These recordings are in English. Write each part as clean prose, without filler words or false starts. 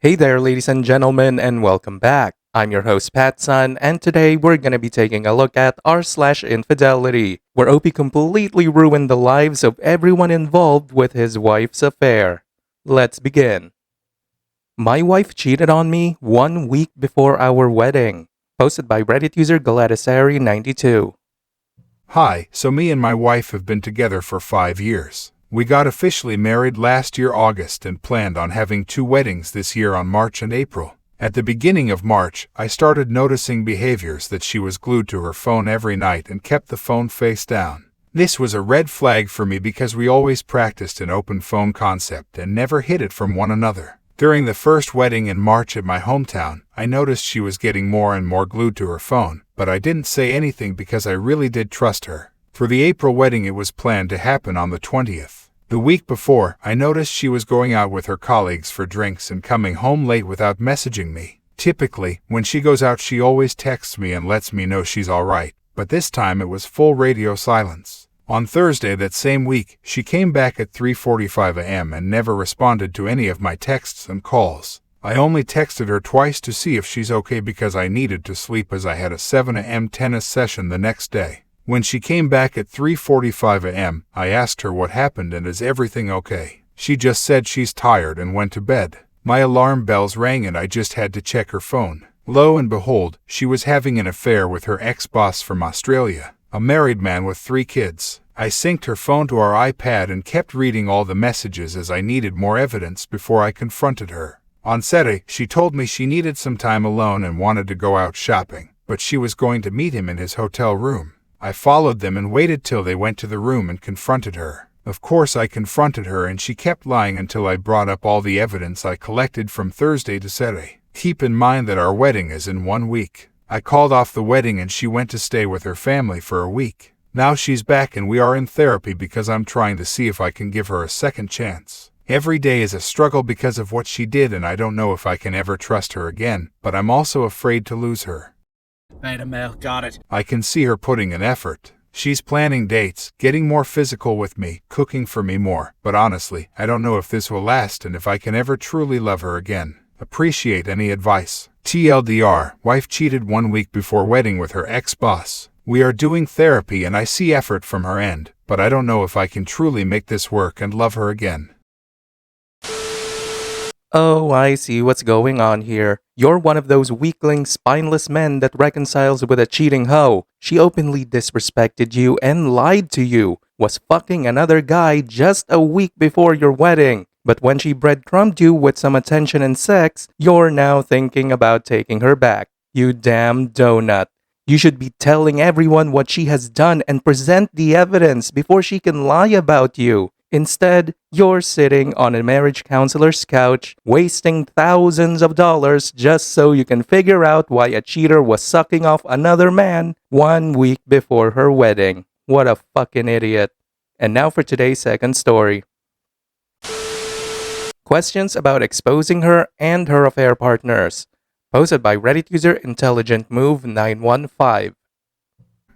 Hey there, ladies and gentlemen, and welcome back. I'm your host, PattSun, and today we're gonna be taking a look at r/infidelity, where OP completely ruined the lives of everyone involved with his wife's affair. Let's begin. My wife cheated on me 1 week before our wedding. Posted by Reddit user Galadisari92. Hi, so me and my wife have been together for 5 years. We got officially married last year August and planned on having 2 weddings this year on March and April. At the beginning of March, I started noticing behaviors that she was glued to her phone every night and kept the phone face down. This was a red flag for me because we always practiced an open phone concept and never hid it from one another. During the first wedding in March at my hometown, I noticed she was getting more and more glued to her phone, but I didn't say anything because I really did trust her. For the April wedding, it was planned to happen on the 20th. The week before, I noticed she was going out with her colleagues for drinks and coming home late without messaging me. Typically, when she goes out, she always texts me and lets me know she's alright, but this time it was full radio silence. On Thursday that same week, she came back at 3:45 a.m. and never responded to any of my texts and calls. I only texted her twice to see if she's okay because I needed to sleep as I had a 7 a.m. tennis session the next day. When she came back at 3:45 a.m., I asked her what happened and is everything okay. She just said she's tired and went to bed. My alarm bells rang and I just had to check her phone. Lo and behold, she was having an affair with her ex-boss from Australia, a married man with 3 kids. I synced her phone to our iPad and kept reading all the messages as I needed more evidence before I confronted her. On Saturday, she told me she needed some time alone and wanted to go out shopping, but she was going to meet him in his hotel room. I followed them and waited till they went to the room and confronted her. Of course, I confronted her and she kept lying until I brought up all the evidence I collected from Thursday to Saturday. Keep in mind that our wedding is in 1 week. I called off the wedding and she went to stay with her family for a week. Now she's back and we are in therapy because I'm trying to see if I can give her a second chance. Every day is a struggle because of what she did and I don't know if I can ever trust her again, but I'm also afraid to lose her. Beta male, got it. I can see her putting an effort. She's planning dates, getting more physical with me, cooking for me more, but honestly, I don't know if this will last and if I can ever truly love her again. Appreciate any advice. TLDR, wife cheated 1 week before wedding with her ex-boss. We are doing therapy and I see effort from her end, but I don't know if I can truly make this work and love her again. Oh, I see what's going on here. You're one of those weakling, spineless men that reconciles with a cheating hoe. She openly disrespected you and lied to you, was fucking another guy just a week before your wedding. But when she breadcrumbed you with some attention and sex, you're now thinking about taking her back. You damn donut. You should be telling everyone what she has done and present the evidence before she can lie about you. Instead, you're sitting on a marriage counselor's couch, wasting thousands of dollars just so you can figure out why a cheater was sucking off another man 1 week before her wedding. What a fucking idiot. And now for today's second story. Questions about exposing her and her affair partners. Posted by Reddit user IntelligentMove915.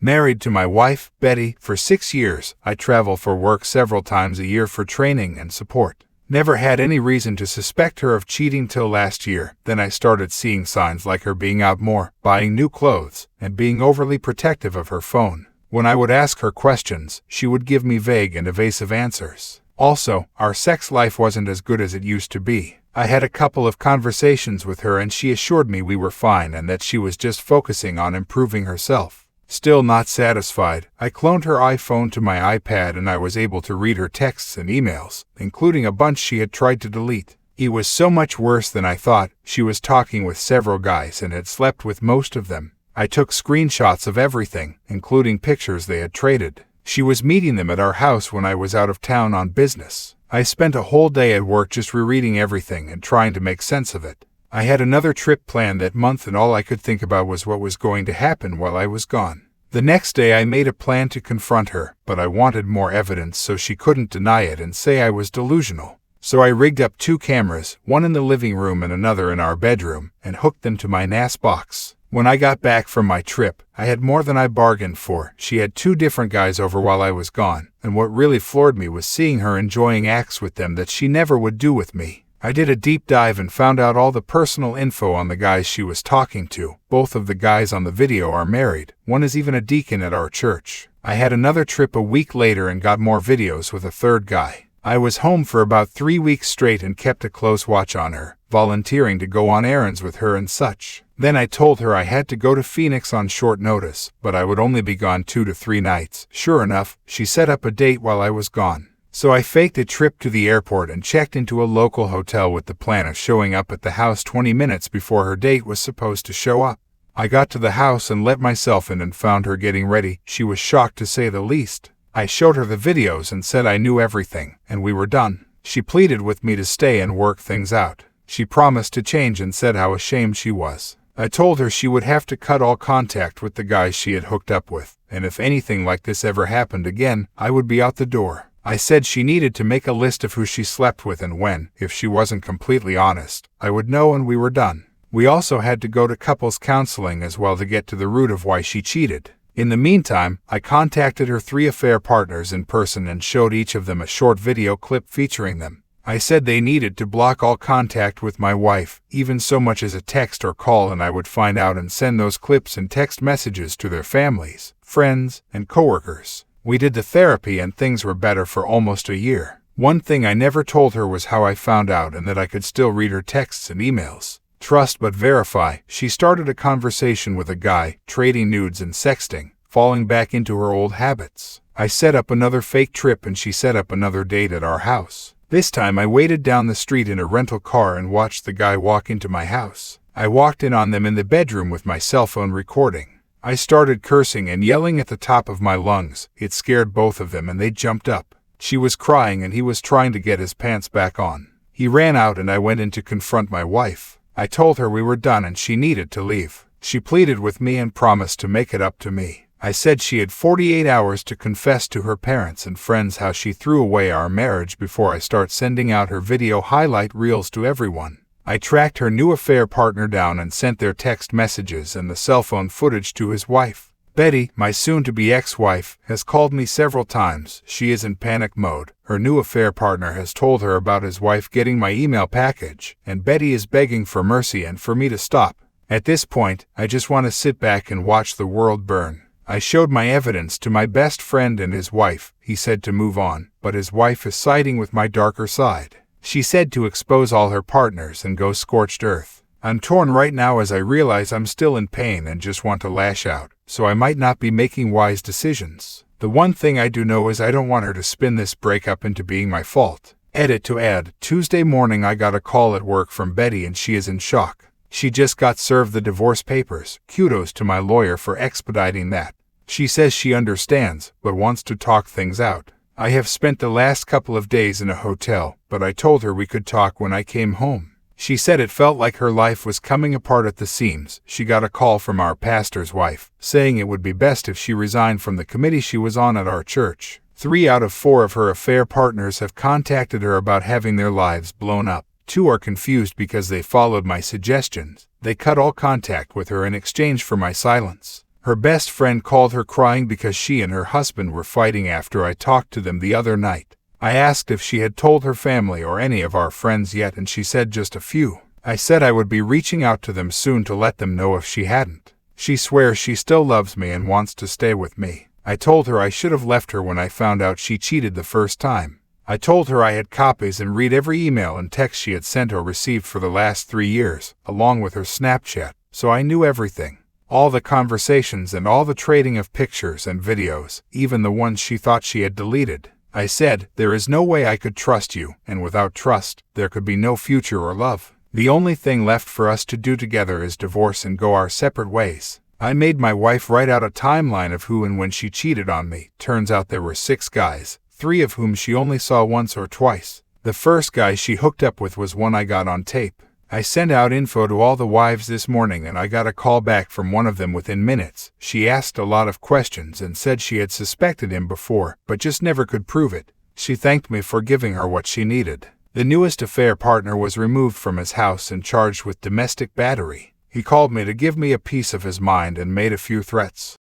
Married to my wife, Betty, for 6 years, I travel for work several times a year for training and support. Never had any reason to suspect her of cheating till last year. Then I started seeing signs like her being out more, buying new clothes, and being overly protective of her phone. When I would ask her questions, she would give me vague and evasive answers. Also, our sex life wasn't as good as it used to be. I had a couple of conversations with her and she assured me we were fine and that she was just focusing on improving herself. Still not satisfied, I cloned her iPhone to my iPad and I was able to read her texts and emails, including a bunch she had tried to delete. It was so much worse than I thought. She was talking with several guys and had slept with most of them. I took screenshots of everything, including pictures they had traded. She was meeting them at our house when I was out of town on business. I spent a whole day at work just rereading everything and trying to make sense of it. I had another trip planned that month and all I could think about was what was going to happen while I was gone. The next day I made a plan to confront her, but I wanted more evidence so she couldn't deny it and say I was delusional. So I rigged up 2 cameras, one in the living room and another in our bedroom, and hooked them to my NAS box. When I got back from my trip, I had more than I bargained for. She had 2 different guys over while I was gone, and what really floored me was seeing her enjoying acts with them that she never would do with me. I did a deep dive and found out all the personal info on the guys she was talking to. Both of the guys on the video are married. One is even a deacon at our church. I had another trip a week later and got more videos with a third guy. I was home for about 3 weeks straight and kept a close watch on her, volunteering to go on errands with her and such. Then I told her I had to go to Phoenix on short notice, but I would only be gone 2 to 3 nights. Sure enough, she set up a date while I was gone. So I faked a trip to the airport and checked into a local hotel with the plan of showing up at the house 20 minutes before her date was supposed to show up. I got to the house and let myself in and found her getting ready. She was shocked to say the least. I showed her the videos and said I knew everything, and we were done. She pleaded with me to stay and work things out. She promised to change and said how ashamed she was. I told her she would have to cut all contact with the guys she had hooked up with, and if anything like this ever happened again, I would be out the door. I said she needed to make a list of who she slept with and when, if she wasn't completely honest, I would know and we were done. We also had to go to couples counseling as well to get to the root of why she cheated. In the meantime, I contacted her 3 affair partners in person and showed each of them a short video clip featuring them. I said they needed to block all contact with my wife, even so much as a text or call, and I would find out and send those clips and text messages to their families, friends, and coworkers. We did the therapy and things were better for almost a year. One thing I never told her was how I found out and that I could still read her texts and emails. Trust but verify. She started a conversation with a guy, trading nudes and sexting, falling back into her old habits. I set up another fake trip and she set up another date at our house. This time I waited down the street in a rental car and watched the guy walk into my house. I walked in on them in the bedroom with my cell phone recording. I started cursing and yelling at the top of my lungs. It scared both of them and they jumped up. She was crying and he was trying to get his pants back on. He ran out and I went in to confront my wife. I told her we were done and she needed to leave. She pleaded with me and promised to make it up to me. I said she had 48 hours to confess to her parents and friends how she threw away our marriage before I start sending out her video highlight reels to everyone. I tracked her new affair partner down and sent their text messages and the cell phone footage to his wife. Betty, my soon-to-be ex-wife, has called me several times. She is in panic mode. Her new affair partner has told her about his wife getting my email package, and Betty is begging for mercy and for me to stop. At this point, I just want to sit back and watch the world burn. I showed my evidence to my best friend and his wife. He said to move on, but his wife is siding with my darker side. She said to expose all her partners and go scorched earth. I'm torn right now as I realize I'm still in pain and just want to lash out, so I might not be making wise decisions. The one thing I do know is I don't want her to spin this breakup into being my fault. Edit to add, Tuesday morning I got a call at work from Betty and she is in shock. She just got served the divorce papers. Kudos to my lawyer for expediting that. She says she understands, but wants to talk things out. I have spent the last couple of days in a hotel, but I told her we could talk when I came home. She said it felt like her life was coming apart at the seams. She got a call from our pastor's wife, saying it would be best if she resigned from the committee she was on at our church. 3 out of 4 of her affair partners have contacted her about having their lives blown up. 2 are confused because they followed my suggestions. They cut all contact with her in exchange for my silence. Her best friend called her crying because she and her husband were fighting after I talked to them the other night. I asked if she had told her family or any of our friends yet and she said just a few. I said I would be reaching out to them soon to let them know if she hadn't. She swears she still loves me and wants to stay with me. I told her I should have left her when I found out she cheated the first time. I told her I had copies and read every email and text she had sent or received for the last 3 years, along with her Snapchat, so I knew everything. All the conversations and all the trading of pictures and videos, even the ones she thought she had deleted. I said, there is no way I could trust you, and without trust, there could be no future or love. The only thing left for us to do together is divorce and go our separate ways. I made my wife write out a timeline of who and when she cheated on me. Turns out there were 6 guys, 3 of whom she only saw once or twice. The first guy she hooked up with was one I got on tape. I sent out info to all the wives this morning and I got a call back from one of them within minutes. She asked a lot of questions and said she had suspected him before, but just never could prove it. She thanked me for giving her what she needed. The newest affair partner was removed from his house and charged with domestic battery. He called me to give me a piece of his mind and made a few threats.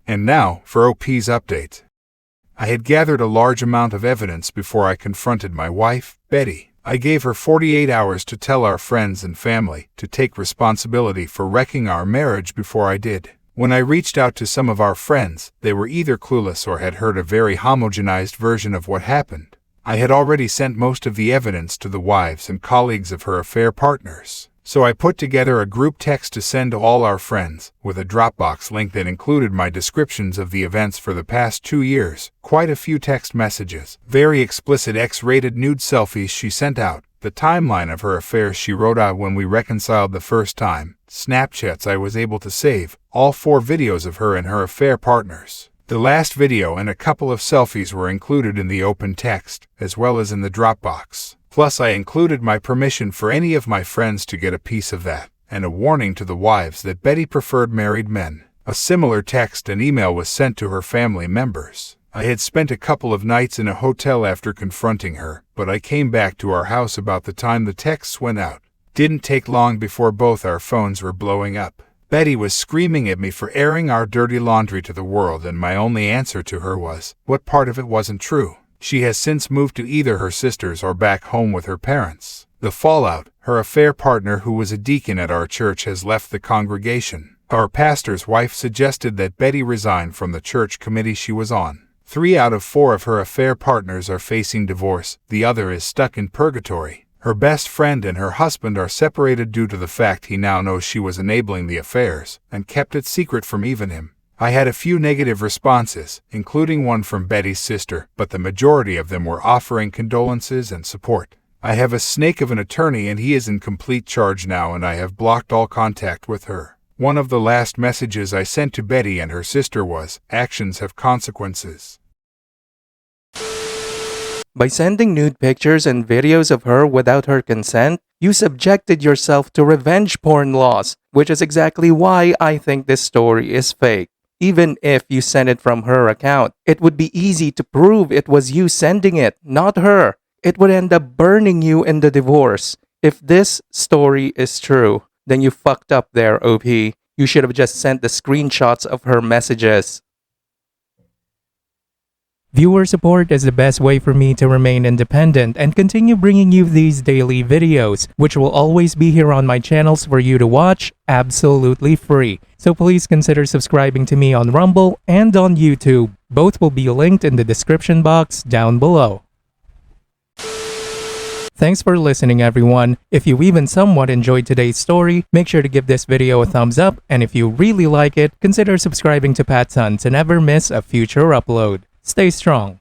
And now, for OP's update. I had gathered a large amount of evidence before I confronted my wife, Betty. I gave her 48 hours to tell our friends and family to take responsibility for wrecking our marriage before I did. When I reached out to some of our friends, they were either clueless or had heard a very homogenized version of what happened. I had already sent most of the evidence to the wives and colleagues of her affair partners. So I put together a group text to send to all our friends, with a Dropbox link that included my descriptions of the events for the past 2 years, quite a few text messages, very explicit X-rated nude selfies she sent out, the timeline of her affairs she wrote out when we reconciled the first time, Snapchats I was able to save, all 4 videos of her and her affair partners. The last video and a couple of selfies were included in the open text, as well as in the Dropbox. Plus, I included my permission for any of my friends to get a piece of that, and a warning to the wives that Betty preferred married men. A similar text and email was sent to her family members. I had spent a couple of nights in a hotel after confronting her, but I came back to our house about the time the texts went out. Didn't take long before both our phones were blowing up. Betty was screaming at me for airing our dirty laundry to the world, and my only answer to her was, what part of it wasn't true? She has since moved to either her sister's or back home with her parents. The fallout: her affair partner, who was a deacon at our church, has left the congregation. Our pastor's wife suggested that Betty resign from the church committee she was on. 3 out of 4 of her affair partners are facing divorce, the other is stuck in purgatory. Her best friend and her husband are separated due to the fact he now knows she was enabling the affairs, and kept it secret from even him. I had a few negative responses, including one from Betty's sister, but the majority of them were offering condolences and support. I have a snake of an attorney and he is in complete charge now, and I have blocked all contact with her. One of the last messages I sent to Betty and her sister was, "Actions have consequences." By sending nude pictures and videos of her without her consent, you subjected yourself to revenge porn laws, which is exactly why I think this story is fake. Even if you sent it from her account, it would be easy to prove it was you sending it, not her. It would end up burning you in the divorce. If this story is true, then you fucked up there, OP. You should have just sent the screenshots of her messages. Viewer support is the best way for me to remain independent and continue bringing you these daily videos, which will always be here on my channels for you to watch absolutely free. So please consider subscribing to me on Rumble and on YouTube. Both will be linked in the description box down below. Thanks for listening, everyone. If you even somewhat enjoyed today's story, make sure to give this video a thumbs up, and if you really like it, consider subscribing to PattSun to never miss a future upload. Stay strong.